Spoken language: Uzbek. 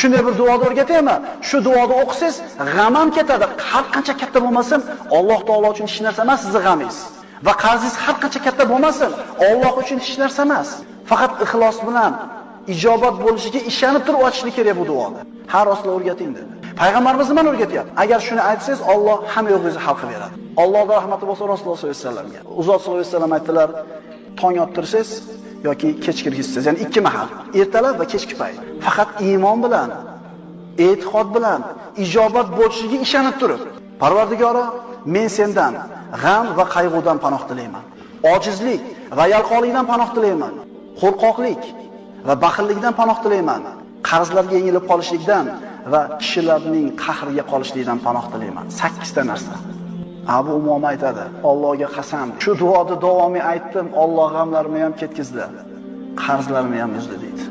Shunday bir duoni o'rgataymi? Shu duoni o'qisangiz, g'am ham ketadi. Har qancha katta bo'lmasin, Alloh taolo uchun hech narsa emas sizning g'amingiz. Va qarzingiz har qancha katta bo'lmasin, Alloh uchun hech narsa emas. Faqat ixlos bilan ijobat bo'lishiga ishonib turib ochishni kerak bu duoni. Har rostla o'rgating dedi. Payg'ambarimiz nima o'rgatyapti? Agar shuni aytsangiz, Alloh hamma yo'g'ingizni hal qilib beradi. Allohga rahmati bo'lsin Rasululloh sollallohu alayhi vasallamga. Uzot sollallohu alayhi vasallam aytdilar, tong ottirsangiz yoki kechkirgizsiz, ya'ni ikki mahal, ertalab va kechki payt. Faqat iymon bilan, e'tiqod bilan ijobat bo'lishiga ishonib turib, Parvardigoro, men sendan g'am va qayg'udan panoh tilayman. Ojizlik va yalqonlikdan panoh tilayman. Qo'rqoqlik va baxillikdan panoh tilayman. Qarzlarga yengilib qolishlikdan va kishilarning qahriga qolishlikdan panoh tilayman. 8 ta narsa. Abu Umoma aytadi, Allohga qasam, shu duoni davomiy aytdim, Alloh g'amlarimni ham ketkizdi, qarzlarimni ham uzdi deydi.